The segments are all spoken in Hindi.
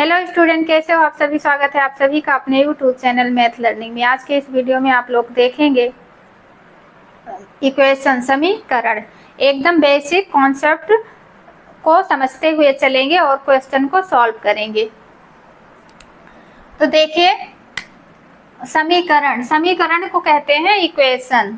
हेलो स्टूडेंट, कैसे हो आप सभी। स्वागत है आप सभी का अपने यूट्यूब चैनल मैथ लर्निंग में। आज के इस वीडियो में आप लोग देखेंगे इक्वेशन, समीकरण, एकदम बेसिक कॉन्सेप्ट को समझते हुए चलेंगे और क्वेश्चन को सॉल्व करेंगे। तो देखिए, समीकरण को कहते हैं इक्वेशन।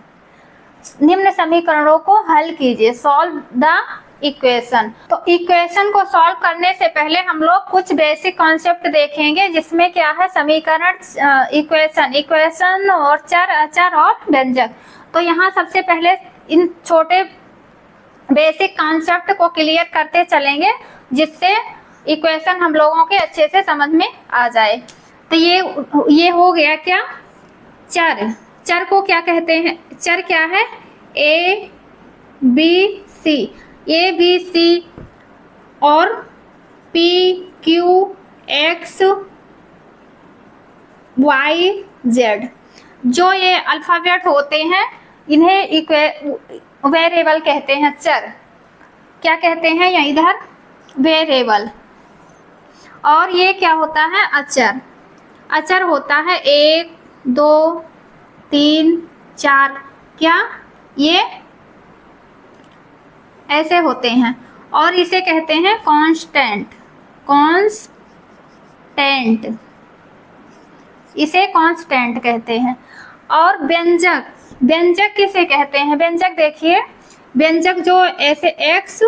निम्न समीकरणों को हल कीजिए, सॉल्व द इक्वेशन। तो इक्वेशन को सॉल्व करने से पहले हम लोग कुछ बेसिक कॉन्सेप्ट देखेंगे, जिसमें क्या है समीकरण, इक्वेशन और चर, अचर और व्यंजक। तो यहाँ सबसे पहले इन छोटे बेसिक कॉन्सेप्ट को क्लियर करते चलेंगे, जिससे इक्वेशन हम लोगों के अच्छे से समझ में आ जाए। तो ये हो गया क्या, चर को क्या कहते हैं। चर क्या है, ए बी सी और P Q X Y Z, जो ये अल्फाबेट होते हैं इन्हें वेरिएबल कहते हैं। चर क्या कहते हैं, या इधर वेरिएबल। और ये क्या होता है, अचर होता है 1 2 3 4, क्या ये ऐसे होते हैं। और इसे कहते हैं कांस्टेंट, इसे कांस्टेंट कहते हैं। और व्यंजक किसे कहते हैं। व्यंजक देखिए, व्यंजक जो ऐसे x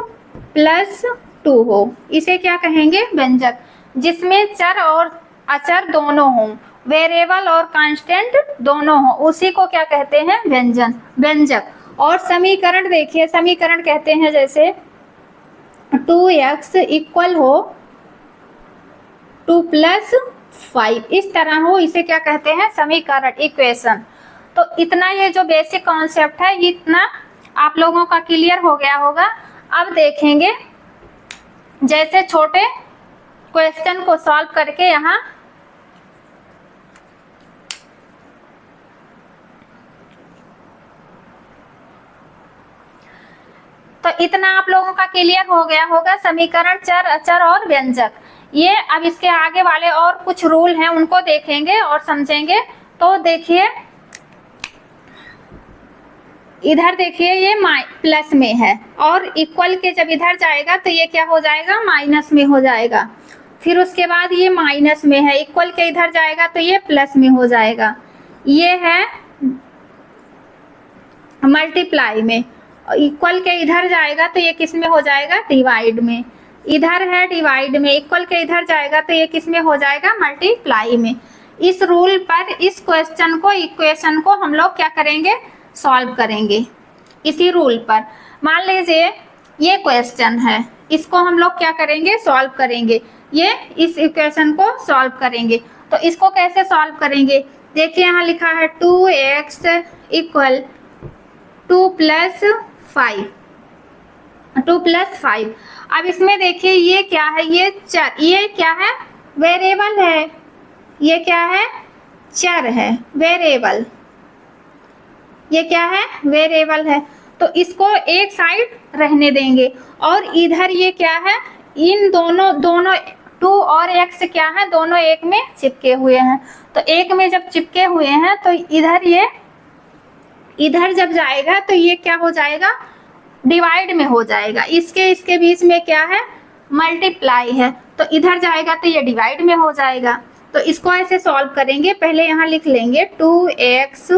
+ 2 हो, इसे क्या कहेंगे, व्यंजक। जिसमें चर और अचर दोनों हों, वेरिएबल और कांस्टेंट दोनों हो, उसी को क्या कहते हैं, व्यंजक। और समीकरण देखिए, समीकरण कहते हैं जैसे 2x इक्वल हो 2 + 5, इस तरह हो, इसे क्या कहते हैं, समीकरण, इक्वेशन। तो इतना ये जो बेसिक कॉन्सेप्ट है, इतना आप लोगों का क्लियर हो गया होगा। अब देखेंगे जैसे छोटे क्वेश्चन को सॉल्व करके यहाँ तो इतना आप लोगों का क्लियर हो गया होगा, समीकरण, चर, अचर और व्यंजक। ये अब इसके आगे वाले और कुछ रूल हैं, उनको देखेंगे और समझेंगे। तो देखिए, इधर देखिए ये प्लस में है, और इक्वल के जब इधर जाएगा तो ये क्या हो जाएगा, माइनस में हो जाएगा। फिर उसके बाद ये माइनस में है, इक्वल के इधर जाएगा तो ये प्लस में हो जाएगा। ये है मल्टीप्लाई में, इक्वल के इधर जाएगा तो ये किस में हो जाएगा, डिवाइड में। इधर है डिवाइड में, इक्वल के इधर जाएगा तो ये किस में हो जाएगा, मल्टीप्लाई में। इस रूल पर इस क्वेश्चन को, इक्वेशन को हम लोग क्या करेंगे, सॉल्व करेंगे इसी रूल पर। मान लीजिए ये क्वेश्चन है, इसको हम लोग क्या करेंगे, सॉल्व करेंगे। ये इस इक्वेशन को सॉल्व करेंगे। तो इसको कैसे सॉल्व करेंगे, देखिए यहाँ लिखा है 2x इक्वल 2 + 5। अब इसमें देखिए ये क्या है, ये चर, ये क्या है, वेरिएबल है। ये क्या है, चर है, वेरिएबल। ये क्या है, वेरिएबल है। तो इसको एक साइड रहने देंगे। और इधर ये क्या है, इन दोनों 2 और x क्या है, दोनों एक में चिपके हुए हैं। तो एक में जब चिपके हुए हैं तो इधर जब जाएगा तो ये क्या हो जाएगा, डिवाइड में हो जाएगा। इसके बीच में क्या है, मल्टीप्लाई है, तो इधर जाएगा तो ये डिवाइड में हो जाएगा। तो इसको ऐसे सॉल्व करेंगे। पहले यहाँ लिख लेंगे 2x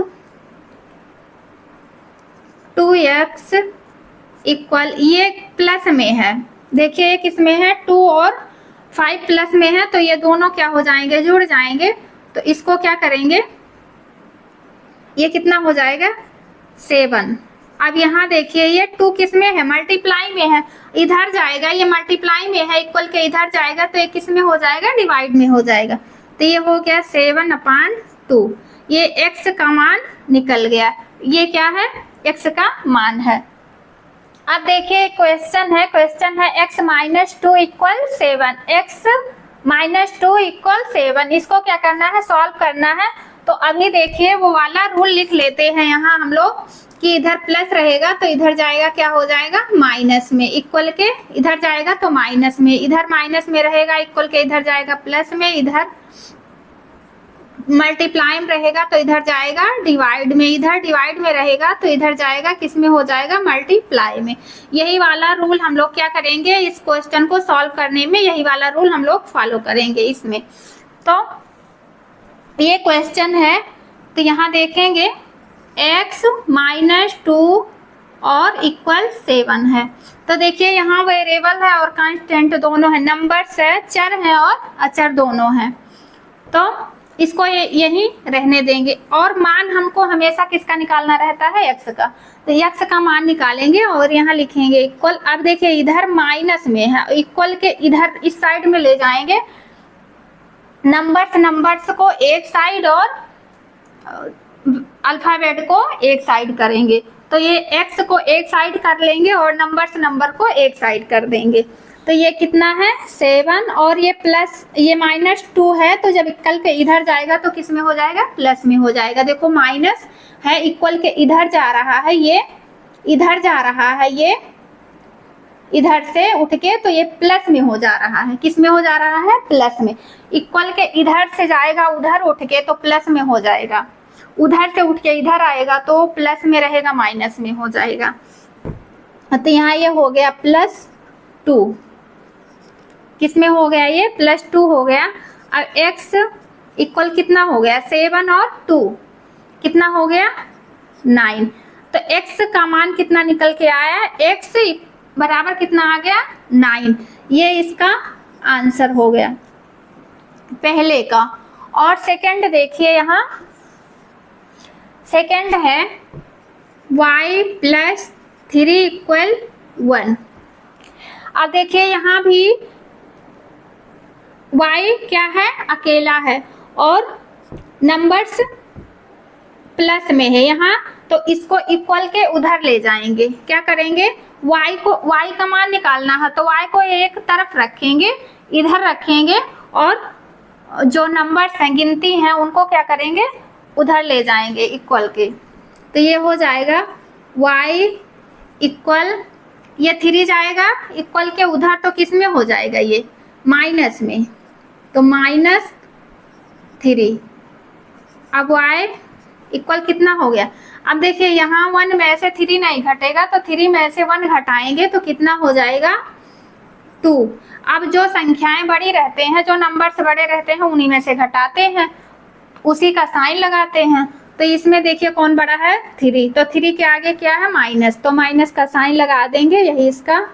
इक्वल, ये प्लस में है, देखिए ये किस में है, 2 और 5 प्लस में है, तो ये दोनों क्या हो जाएंगे, जुड़ जाएंगे। तो इसको क्या करेंगे, ये कितना हो जाएगा, 7। अब यहाँ देखिए ये 2 किस में है, मल्टीप्लाई में है, इधर जाएगा, ये मल्टीप्लाई में है, इक्वल के इधर जाएगा तो ये किस में हो जाएगा, डिवाइड में हो जाएगा। तो ये हो गया 7/2। ये x का मान निकल गया, ये क्या है, x का मान है। अब देखिए क्वेश्चन है x - 2 = 7, x - 2 = 7। इसको क्या करना है, सॉल्व करना है। तो अभी देखिए वो वाला रूल लिख लेते हैं यहाँ हम लोग कि इधर प्लस रहेगा तो इधर जाएगा क्या हो जाएगा माइनस में, इक्वल के इधर जाएगा तो माइनस में, इधर माइनस में रहेगा इक्वल के इधर जाएगा प्लस में, इधर मल्टीप्लाई में रहेगा तो इधर जाएगा डिवाइड में, इधर डिवाइड में रहेगा तो इधर जाएगा किस में हो जाएगा मल्टीप्लाई में। यही वाला रूल हम लोग क्या करेंगे इस क्वेश्चन को सॉल्व करने में, यही वाला रूल हम लोग फॉलो करेंगे इसमें। तो ये क्वेश्चन है तो यहाँ देखेंगे x -2 और इक्वल 7 है। तो देखिए यहाँ वेरिएबल है और कांस्टेंट दोनों है, नंबर्स है, चर है और अचर दोनों हैं। तो इसको यही रहने देंगे और मान हमको हमेशा किसका निकालना रहता है x का, तो x का मान निकालेंगे और यहाँ लिखेंगे इक्वल। अब देखिए इधर माइनस में है, इक्वल के इधर इस साइड में ले जाएंगे, नंबर्स को एक साइड और अल्फाबेट को एक साइड करेंगे। तो ये x को एक साइड कर लेंगे और नंबर को एक साइड कर देंगे। तो ये कितना है 7 और ये प्लस ये -2 है, तो जब इक्वल के इधर जाएगा तो किस में हो जाएगा प्लस में हो जाएगा। देखो माइनस है इक्वल के इधर जा रहा है, ये इधर जा रहा है, ये इधर से उठ के तो ये प्लस में हो जा रहा है, किस में हो जा रहा है प्लस में। इक्वल के इधर से जाएगा उधर उठ के तो प्लस में हो जाएगा, उधर से उठ के इधर आएगा तो प्लस में रहेगा माइनस में हो जाएगा। तो यहाँ ये हो गया +2, किस में हो गया ये +2 हो गया। अब x इक्वल कितना हो गया 7 और 2 कितना हो गया 9। तो x का मान कितना निकल के आया, x बराबर कितना आ गया 9। ये इसका आंसर हो गया पहले का। और सेकंड देखिए, यहाँ सेकंड है y + 3 = 1। अब देखिए यहाँ भी y क्या है अकेला है और नंबर्स प्लस में है यहाँ, तो इसको इक्वल के उधर ले जाएंगे। क्या करेंगे y का मान निकालना है तो y को एक तरफ रखेंगे, इधर रखेंगे और जो नंबर्स हैं गिनती हैं उनको क्या करेंगे उधर ले जाएंगे इक्वल के। तो ये हो जाएगा y इक्वल, ये 3 जाएगा इक्वल के उधर तो किस में हो जाएगा ये माइनस में, तो -3। अब y इक्वल कितना हो गया। अब देखिए यहाँ 1 में से 3 नहीं घटेगा तो 3 में से 1 घटाएंगे तो कितना हो जाएगा 2। अब जो संख्याएं बड़ी रहते हैं, जो नंबर्स बड़े रहते हैं उन्हीं में से घटाते हैं, उसी का साइन लगाते हैं। तो इसमें देखिए कौन बड़ा है 3, तो 3 के आगे क्या है माइनस, तो माइनस का साइन लगा देंगे, यही इसका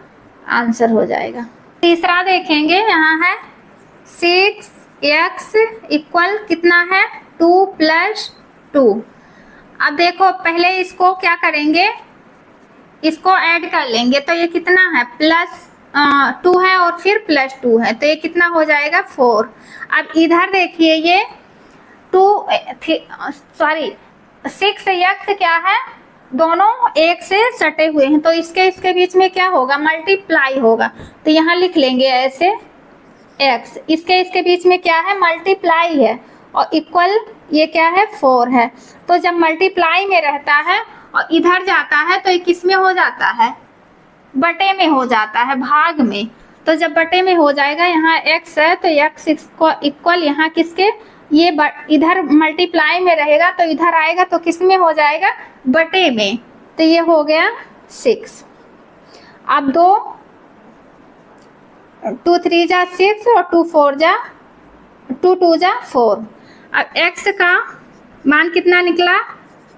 आंसर हो जाएगा। तीसरा देखेंगे, यहाँ है 6x इक्वल कितना है 2 + 2। अब देखो पहले इसको क्या करेंगे, इसको ऐड कर लेंगे तो ये कितना है +2 है और फिर +2 है, तो ये कितना हो जाएगा 4। अब इधर देखिए ये 6x क्या है, दोनों एक से सटे हुए हैं तो इसके बीच में क्या होगा मल्टीप्लाई होगा, तो यहाँ लिख लेंगे ऐसे x, इसके बीच में क्या है मल्टीप्लाई है और इक्वल ये क्या है 4 है। तो जब मल्टीप्लाई में रहता है और इधर जाता है तो ये किस में हो जाता है बटे में हो जाता है, भाग में। तो जब बटे में हो जाएगा, यहाँ x है तो x को इक्वल यहाँ किसके, ये इधर मल्टीप्लाई में रहेगा तो इधर आएगा तो किस में हो जाएगा बटे में, तो ये हो गया 6। अब 2 3 जा 6 और 2 2 जा 4। अब x का मान कितना निकला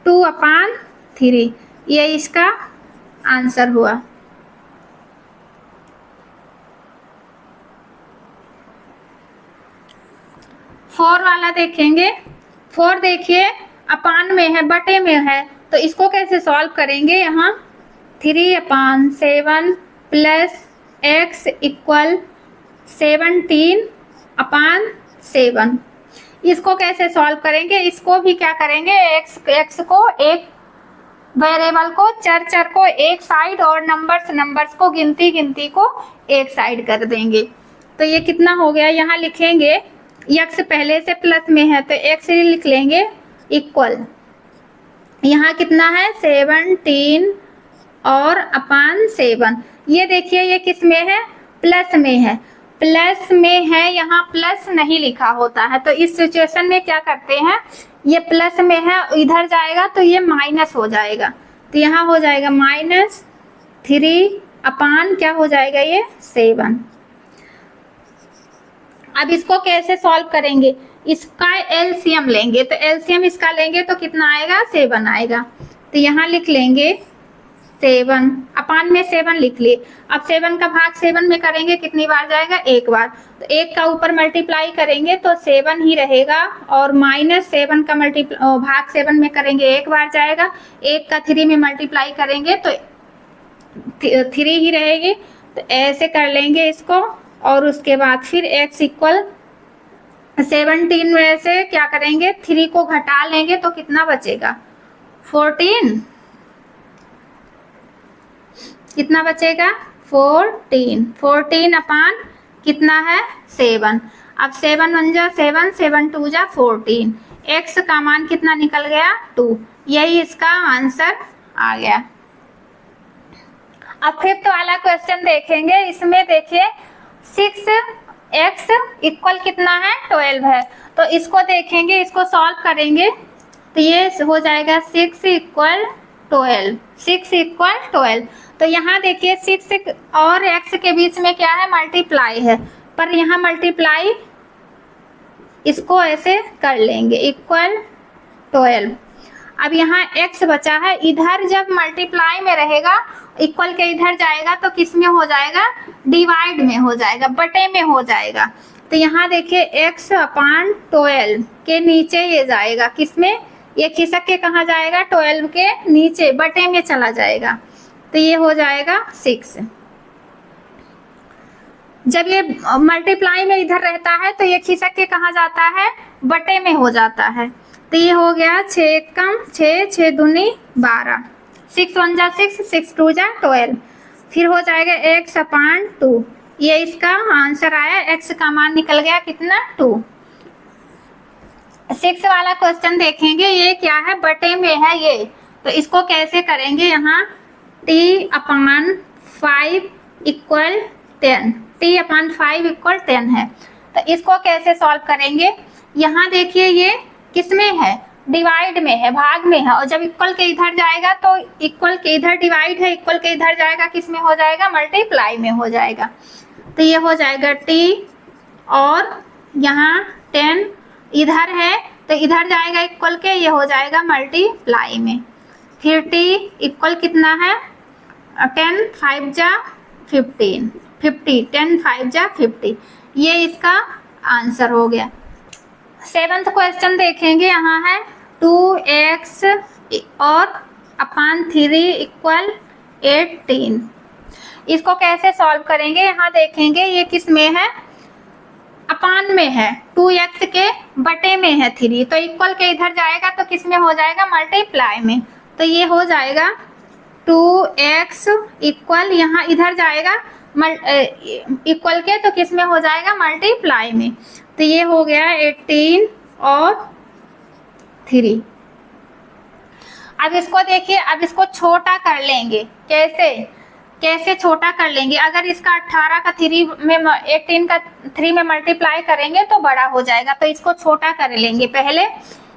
2/3, ये इसका आंसर हुआ। फोर वाला देखेंगे, 4 देखिए अपान में है बटे में है, तो इसको कैसे सॉल्व करेंगे, यहाँ 3/7 + x = 17/7। इसको कैसे सॉल्व करेंगे, इसको भी क्या करेंगे x को एक वेरिएबल को चर को एक साइड और नंबर्स को गिनती को एक साइड कर देंगे। तो ये कितना हो गया, यहाँ लिखेंगे x पहले से प्लस में है तो x लिख लेंगे इक्वल, यहाँ कितना है 17 और अपान 7। ये देखिए ये किस में है, प्लस में है, प्लस में है, यहाँ प्लस नहीं लिखा होता है। तो इस सिचुएशन में क्या करते हैं, ये प्लस में है इधर जाएगा तो ये माइनस हो जाएगा, तो यहाँ हो जाएगा -3 अपान क्या हो जाएगा ये 7। अब इसको कैसे सॉल्व करेंगे, इसका एलसीएम लेंगे, तो एलसीएम इसका लेंगे तो कितना आएगा 7 आएगा। तो यहाँ लिख लेंगे 7 अपान में 7 लिख लिए। अब 7 का भाग 7 में करेंगे कितनी बार जाएगा, एक बार, तो एक का ऊपर मल्टीप्लाई करेंगे तो 7 ही रहेगा, और -7 का भाग 7 में करेंगे एक बार जाएगा, एक का 3 में मल्टीप्लाई करेंगे तो 3 ही रहेगी। तो ऐसे कर लेंगे इसको, और उसके बाद फिर x इक्वल 17 में से क्या करेंगे 3 को घटा लेंगे तो कितना बचेगा 14, कितना बचेगा 14 अपान कितना है 7। अब 7 1 जा 7, 7 2 जा 14, x का मान कितना निकल गया 2। यही इसका आंसर आ गया। अब 5th वाला क्वेश्चन देखेंगे। इसमें देखिए 6x इक्वल कितना है 12 है, तो इसको देखेंगे, इसको सॉल्व करेंगे तो ये हो जाएगा 6 इक्वल 12, 6 इक्वल 12। तो यहाँ देखिए 6 और x के बीच में क्या है मल्टीप्लाई है, पर यहाँ मल्टीप्लाई इसको ऐसे कर लेंगे इक्वल 12। अब यहाँ x बचा है, इधर जब मल्टीप्लाई में रहेगा इक्वल के इधर जाएगा तो किस में हो जाएगा, डिवाइड में हो जाएगा, बटे में हो जाएगा। तो यहाँ देखिए x अपान 12 के नीचे ये जाएगा, किसमें, ये खिसक के कहाँ जाएगा 12 के नीचे, बटे में चला जाएगा, तो ये हो जाएगा 6। जब ये मल्टीप्लाई में इधर रहता है तो ये खिसक के कहाँ जाता है, बटे में हो जाता है। तो ये हो गया 6 कम 6, 6 दूनी 12, 6 1 जा 6, 6 2 जा 12, फिर हो जाएगा x अपान 2। ये इसका आंसर आया, x का मान निकल गया कितना 2। 6 वाला क्वेश्चन देखेंगे, ये क्या है बटे में है ये, तो इसको कैसे करेंगे, यहाँ t अपान 5 इक्वल 10, t अपान 5 इक्वल 10 है, तो इसको कैसे सॉल्व करेंगे। यहाँ देखिए ये किसमें है, डिवाइड में है, भाग में है, और जब इक्वल के इधर जाएगा तो इक्वल के इधर डिवाइड है, इक्वल के इधर जाएगा किस में हो जाएगा, मल्टीप्लाई में हो जाएगा। तो ये हो जाएगा t, और यहाँ 10 इधर है तो इधर जाएगा इक्वल के, ये हो जाएगा मल्टीप्लाई में। फिर t इक्वल कितना है 10 5 जा 15, 50, 10 5 जा 50, ये इसका आंसर हो गया। 7th क्वेश्चन देखेंगे, यहाँ है 2x और अपान 3 इक्वल 18। इसको कैसे सॉल्व करेंगे, यहाँ देखेंगे ये किस में है, अपान में है, 2x के बटे में है 3, तो इक्वल के इधर जाएगा तो किस में हो जाएगा, मल्टीप्लाई में। तो ये हो जाएगा 2x इक्वल, यहाँ इधर जाएगा इक्वल के तो किस में हो जाएगा, मल्टीप्लाई में। तो ये हो गया 18 और 3। अब इसको देखिए, अब इसको छोटा कर लेंगे, कैसे छोटा कर लेंगे, अगर इसका 18 का 3 में 18 का 3 में मल्टीप्लाई करेंगे तो बड़ा हो जाएगा, तो इसको छोटा कर लेंगे पहले।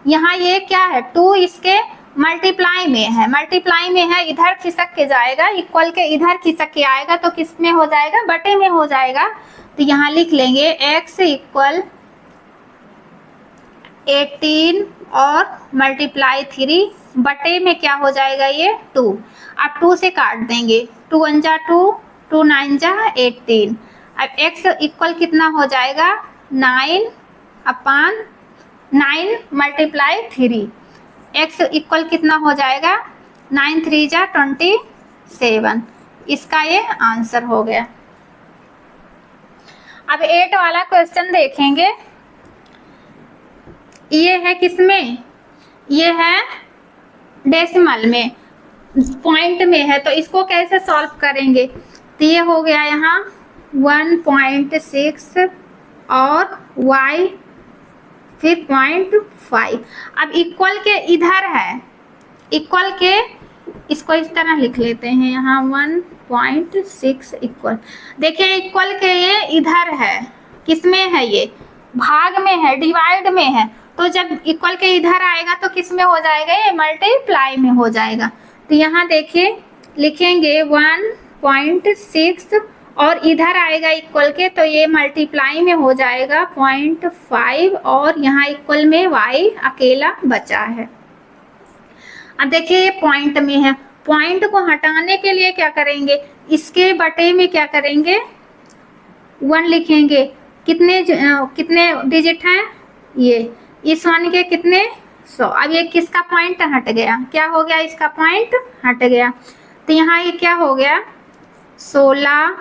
यहाँ ये क्या है 2 इसके मल्टीप्लाई में है, इधर खिसक के जाएगा, इक्वल के इधर खिसक के आएगा तो किस में हो जाएगा, बटे में हो जाएगा। तो यहाँ लिख लेंगे x इक्वल 18 और मल्टीप्लाई 3, बटे में क्या हो जाएगा ये 2। अब 2 से काट देंगे, 2 1 जा 2, 2 9 जा 18। अब x इक्वल कितना हो जाएगा 9 अपान 9 मल्टीप्लाई 3, x इक्वल कितना हो जाएगा 9 3 जा 27, इसका ये आंसर हो गया। अब 8 वाला क्वेश्चन देखेंगे, ये है किसमें, ये है डेसिमल में, पॉइंट में है, तो इसको कैसे सॉल्व करेंगे। तो ये हो गया यहाँ 1.6 और y फिर 0.5। अब इक्वल के इधर है, इक्वल के इसको इस तरह लिख लेते हैं यहाँ 1.6 इक्वल। देखिए इक्वल के ये इधर है, किसमें है, ये भाग में है, डिवाइड में है, तो जब इक्वल के इधर आएगा तो किस में हो जाएगा, ये मल्टीप्लाई में हो जाएगा। तो यहाँ देखिए लिखेंगे 1.6 और इधर आएगा इक्वल के, तो ये मल्टीप्लाई में हो जाएगा 0.5 और यहाँ इक्वल में y अकेला बचा है। अब देखिए ये पॉइंट में है, पॉइंट को हटाने के लिए क्या करेंगे, इसके बटे में क्या करेंगे 1 लिखेंगे। कितने डिजिट हैं ये, इस 1 के कितने 100। अब ये किसका पॉइंट हट गया, क्या हो गया, इसका पॉइंट हट गया। तो यहाँ ये क्या हो गया 16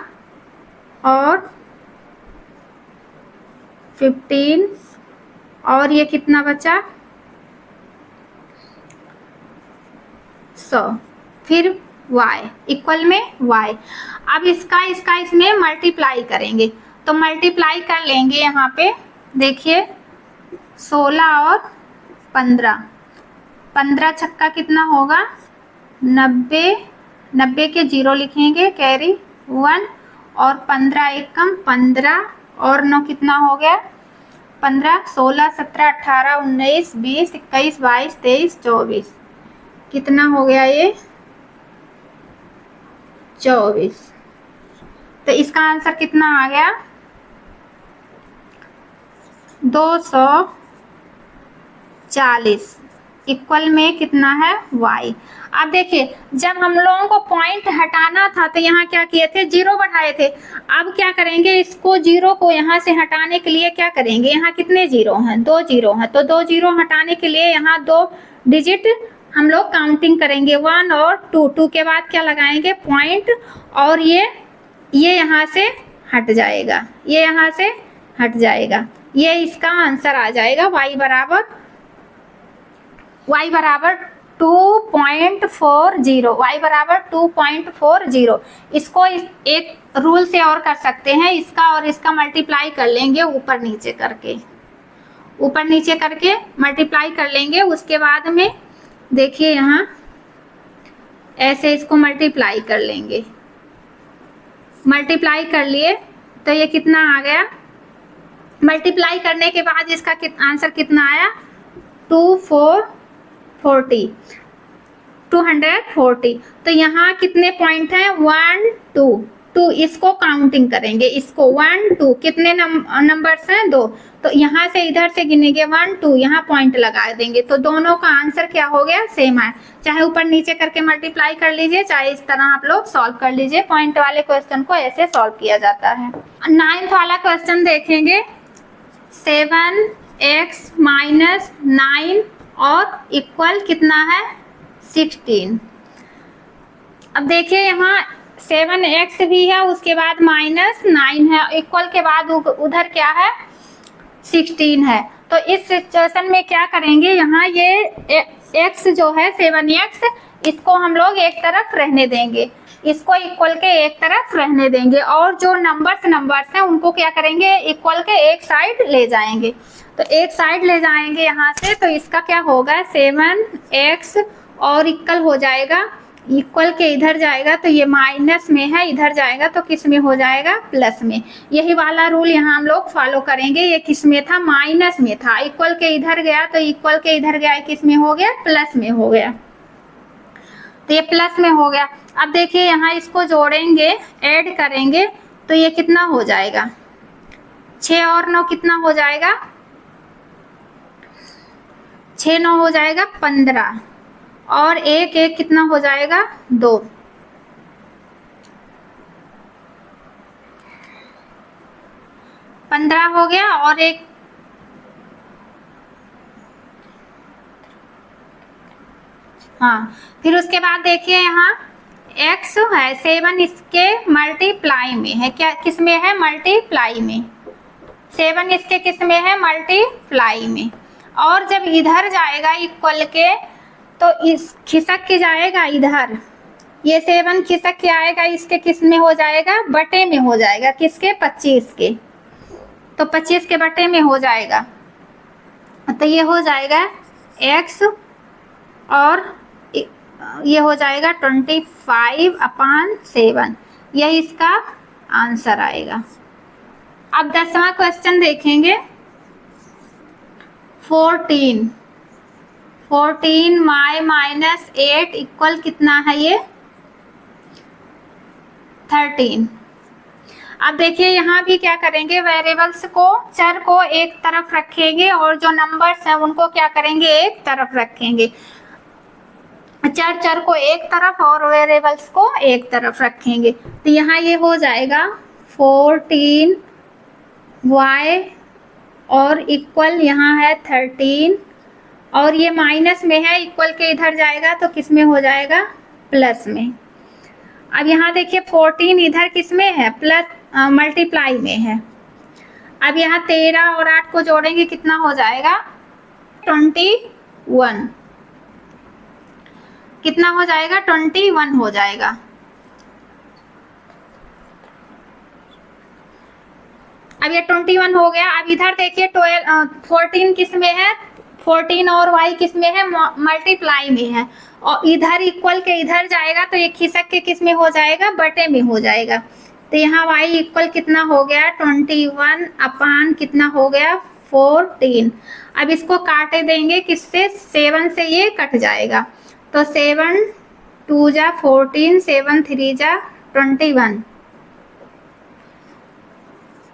और 15 और ये कितना बचा 100, फिर y इक्वल में y। अब इसका इसमें मल्टीप्लाई करेंगे, तो मल्टीप्लाई कर लेंगे। यहाँ पे देखिए 16 और 15 छक्का कितना होगा 90 के 0 लिखेंगे, कैरी 1 और 15 एक कम 15 और 9 कितना हो गया 15, 16, 17, 18, 19, 20, 21, 22, 23, 24 कितना हो गया ये 24। तो इसका आंसर कितना आ गया 240 इक्वल में कितना है y। अब देखिए जब हम लोगों को पॉइंट हटाना था तो यहाँ क्या किए थे 0 बढ़ाए थे। अब क्या करेंगे, इसको 0 को यहाँ से हटाने के लिए क्या करेंगे, यहाँ कितने 0 हैं 2 0 हैं, तो 2 0 हटाने के लिए यहाँ 2 डिजिट हम लोग काउंटिंग करेंगे 1 और 2 के बाद क्या लगाएंगे पॉइंट, और ये यहाँ से हट जाएगा, ये यहाँ से हट जाएगा, ये इसका आंसर आ जाएगा y बराबर 2.40, y बराबर 2.40। इसको एक रूल से और कर सकते हैं, इसका और इसका मल्टीप्लाई कर लेंगे ऊपर नीचे करके मल्टीप्लाई कर लेंगे। उसके बाद में देखिए यहाँ ऐसे इसको मल्टीप्लाई कर लेंगे, मल्टीप्लाई कर लिए तो ये कितना आ गया, मल्टीप्लाई करने के बाद इसका आंसर कितना आया 240। तो यहाँ कितने पॉइंट हैं 1 2, इसको काउंटिंग करेंगे, इसको 1 2 कितने नंबर्स हैं 2, तो यहाँ से इधर से गिनेंगे 1 2, यहाँ पॉइंट लगा देंगे, तो दोनों का आंसर क्या हो गया सेम है। चाहे ऊपर नीचे करके मल्टीप्लाई कर लीजिए, चाहे इस तरह आप लोग सॉल्व कर लीजिए। पॉइंट वाले क्वेश्चन को ऐसे सॉल्व किया जाता है। 9th वाला क्वेश्चन देखेंगे, 7x - 9 और इक्वल कितना है 16। अब देखिए यहाँ 7x भी है, उसके बाद -9 है, इक्वल के बाद उधर क्या है 16 है। तो इस सिचुएशन में क्या करेंगे, यहाँ ये x जो है 7x, इसको हम लोग एक तरफ रहने देंगे, इसको इक्वल के एक तरफ रहने देंगे, और जो नंबर्स हैं उनको क्या करेंगे इक्वल के एक साइड ले जाएंगे। तो एक साइड ले जाएंगे यहाँ से, तो इसका क्या होगा 7x और इक्वल हो जाएगा, इक्वल के इधर जाएगा तो ये माइनस में है, इधर जाएगा तो किस में हो जाएगा प्लस में। यही वाला रूल यहाँ हम लोग फॉलो करेंगे। ये किस में था माइनस में था, इक्वल के इधर गया तो इक्वल के इधर गया किस में हो गया प्लस में हो गया, तो ये प्लस में हो गया। अब देखिए यहाँ इसको जोड़ेंगे, ऐड करेंगे तो ये कितना हो जाएगा 6 और 9 कितना हो जाएगा 6 9 हो जाएगा 15 और 1 1 कितना हो जाएगा 2। 15 हो गया और 1 हाँ, फिर उसके बाद देखिए यहाँ x है 7 इसके मल्टीप्लाई में है, क्या किस में है मल्टीप्लाई में, 7 इसके किस में है मल्टीप्लाई में, और जब इधर जाएगा इक्वल के तो इस खिसक के जाएगा इधर, ये 7 खिसक के आएगा इसके किस में हो जाएगा बटे में हो जाएगा, किसके 25 के, तो 25 के बटे में हो जाएगा, तो ये हो जाएगा x और ये हो जाएगा 25/7, यही इसका आंसर आएगा। अब 10वां क्वेश्चन देखेंगे। 14 y-8 इक्वल कितना है ये 13। अब देखिए यहाँ भी क्या करेंगे, वेरिएबल्स को, चर को एक तरफ रखेंगे और जो नंबर्स हैं उनको क्या करेंगे, एक तरफ रखेंगे। चर को एक तरफ और वेरिएबल्स को एक तरफ रखेंगे। तो यहाँ ये हो जाएगा 14y और इक्वल यहाँ है 13, और ये माइनस में है, इक्वल के इधर जाएगा तो किस में हो जाएगा, प्लस में। अब यहाँ देखिए 14 इधर किस में है, प्लस मल्टीप्लाई में है। अब यहाँ 13 और 8 को जोड़ेंगे कितना हो जाएगा 21, कितना हो जाएगा 21 हो जाएगा। अब ये 21 हो गया। अब इधर देखिए 14 किस में है, 14 और y किस में है, मल्टीप्लाई में है, और इधर इक्वल के इधर जाएगा तो ये खिसक के किस में हो जाएगा, बटे में हो जाएगा। तो यहाँ y इक्वल कितना हो गया 21 अपान कितना हो गया 14। अब इसको काटे देंगे किससे, 7 से ये कट जाएगा, तो 7 2 जा 14, 7 3 जा 21।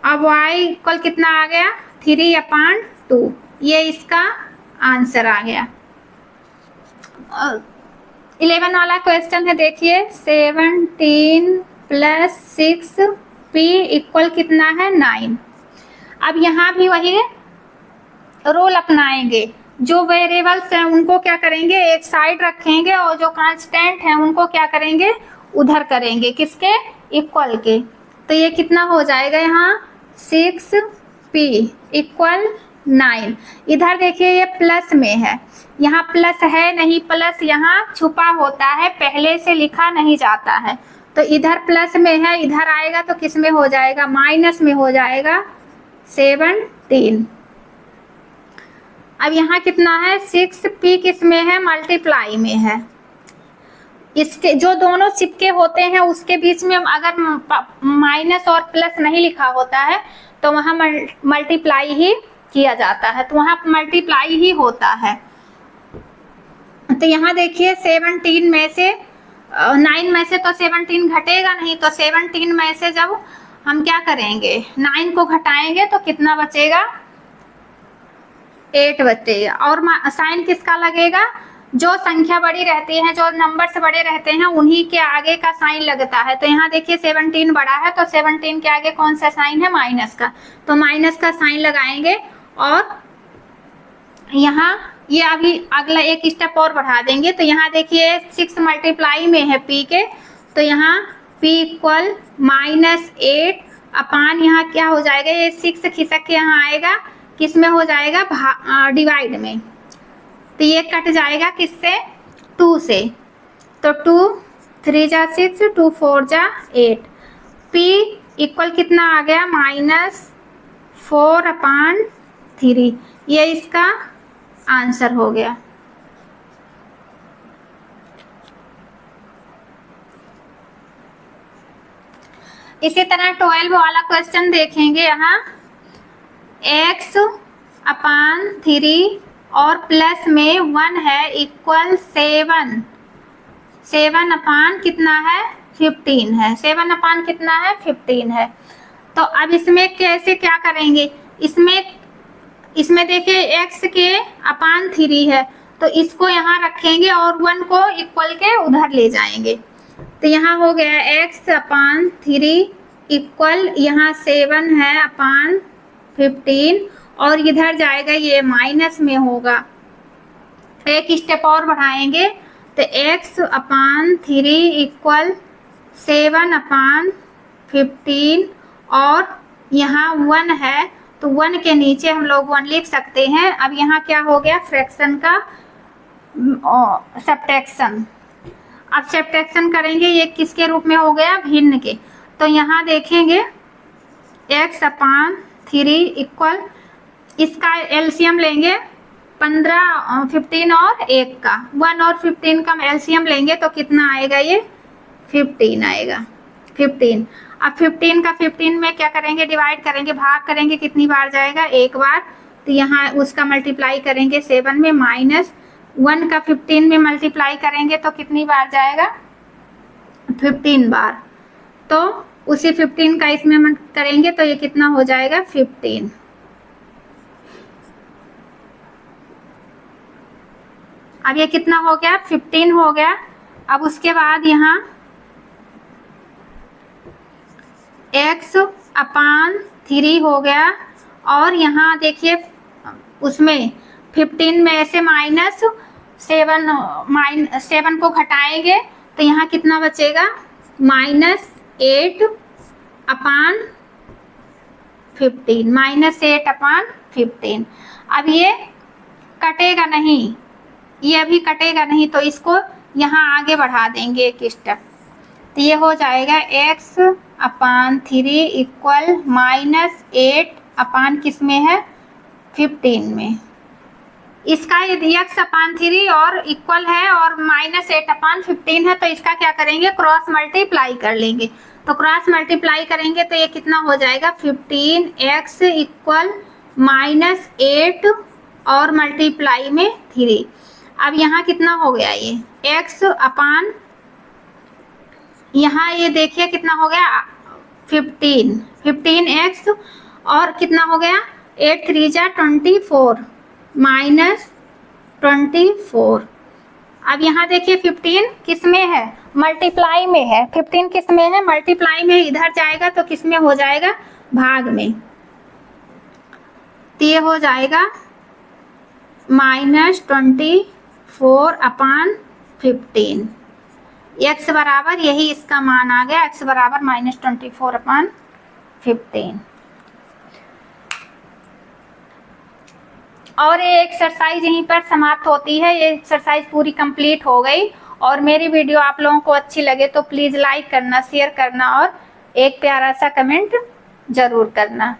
अब y इक्वल कितना आ गया 3/2, ये इसका आंसर आ गया। 11 वाला क्वेश्चन है, देखिए 17 + 6p इक्वल कितना है 9। अब यहाँ भी वही रूल अपनाएंगे, जो वेरिएबल्स हैं उनको क्या करेंगे, एक साइड रखेंगे और जो कांस्टेंट हैं उनको क्या करेंगे, उधर करेंगे, किसके, इक्वल के। तो ये कितना हो जाएगा यहाँ 6p इक्वल 9। इधर देखिए ये प्लस में है, यहाँ प्लस है नहीं, प्लस यहाँ छुपा होता है, पहले से लिखा नहीं जाता है। तो इधर प्लस में है, इधर आएगा तो किस में हो जाएगा, माइनस में हो जाएगा 17। अब यहाँ कितना है 6p किस में है, मल्टीप्लाई में है। इसके जो दोनों चिपके होते हैं उसके बीच में अगर माइनस और प्लस नहीं लिखा होता है तो वहाँ मल्टीप्लाई ही किया जाता है, तो वहाँ मल्टीप्लाई ही होता है। तो यहाँ देखिए 17 में से 9 में से तो 17 घटेगा नहीं, तो 17 में से जब हम क्या करेंगे 9 को घटाएंगे तो कितना बचेगा 8 बचेगा। और साइन किसका लगेगा, जो संख्या बड़ी रहती है, जो नंबर से बड़े रहते हैं उन्हीं के आगे का साइन लगता है। तो यहाँ देखिए 17 बड़ा है तो 17 के आगे कौन सा साइन है, माइनस का, तो माइनस का साइन लगाएंगे। और यहाँ ये अभी अगला एक स्टेप और बढ़ा देंगे, तो यहाँ देखिए 6 मल्टीप्लाई में है p के, तो यहाँ p इक्वल -8 अपान यहाँ क्या हो जाएगा, ये 6 खिसक के यहाँ आएगा, किस में हो जाएगा, डिवाइड में। तो ये कट जाएगा किससे, 2 से, तो 2 3 जा 6, 2 4 जा 8। p इक्वल कितना आ गया -4/3, ये इसका आंसर हो गया। इसी तरह 12 वाला क्वेश्चन देखेंगे। यहाँ x/3 और प्लस में 1 है इक्वल 7 अपान कितना है 15 है, 7 अपान कितना है 15 है। तो अब इसमें कैसे क्या करेंगे, इसमें देखिए x के अपान 3 है, तो इसको यहाँ रखेंगे और 1 को इक्वल के उधर ले जाएंगे। तो यहाँ हो गया x/3 इक्वल यहाँ 7 है अपान 15, और इधर जाएगा ये माइनस में होगा। एक स्टेप और बढ़ाएंगे तो x/3 इक्वल 7/15, और यहाँ 1 है तो 1 के नीचे हम लोग 1 लिख सकते हैं। अब यहाँ क्या हो गया, फ्रैक्शन का सब्ट्रैक्शन। अब सब्ट्रैक्शन करेंगे, ये किसके रूप में हो गया, भिन्न के। तो यहाँ देखेंगे x/3 इक्वल, इसका एलसीएम लेंगे 15 15 और 1 का 1 और 15 का एलसीएम लेंगे तो कितना आएगा, ये 15 आएगा 15। अब 15 का 15 में क्या करेंगे, डिवाइड करेंगे, भाग करेंगे, कितनी बार जाएगा, एक बार, तो यहाँ उसका मल्टीप्लाई करेंगे 7 में, माइनस 1 का 15 में मल्टीप्लाई करेंगे तो कितनी बार जाएगा, 15 बार, तो उसी 15 का इसमें करेंगे तो ये कितना हो जाएगा 15। अब ये कितना हो गया, 15 हो गया। अब उसके बाद यहाँ x/3 हो गया, और यहाँ देखिए उसमें 15 में ऐसे माइनस 7 को घटाएंगे तो यहाँ कितना बचेगा, -8/15, -8/15। अब ये कटेगा नहीं, ये अभी कटेगा नहीं, तो इसको यहाँ आगे बढ़ा देंगे एक स्टेप, तो ये हो जाएगा x/3 इक्वल -8 किस में है, 15 में। इसका यदि x/3 और इक्वल है और -8/15 है तो इसका क्या करेंगे, क्रॉस मल्टीप्लाई कर लेंगे, तो क्रॉस मल्टीप्लाई करेंगे तो ये कितना हो जाएगा, 15x इक्वल -8 और मल्टीप्लाई में 3। अब यहाँ कितना हो गया, ये यहाँ ये देखिए कितना हो गया, 15x और कितना हो गया, 8×3 = 24 -24। अब यहाँ देखिए 15 किस में है, मल्टीप्लाई में है, 15 किस में है, मल्टीप्लाई में, इधर जाएगा तो किस में हो जाएगा, भाग में, तो ये हो जाएगा -24/15। x बराबर, यही इसका मान आ गया, x बराबर -24/15। और ये एक्सरसाइज यहीं पर समाप्त होती है। ये एक्सरसाइज पूरी कंप्लीट हो गई। और मेरी वीडियो आप लोगों को अच्छी लगे तो प्लीज़ लाइक करना, शेयर करना और एक प्यारा सा कमेंट ज़रूर करना।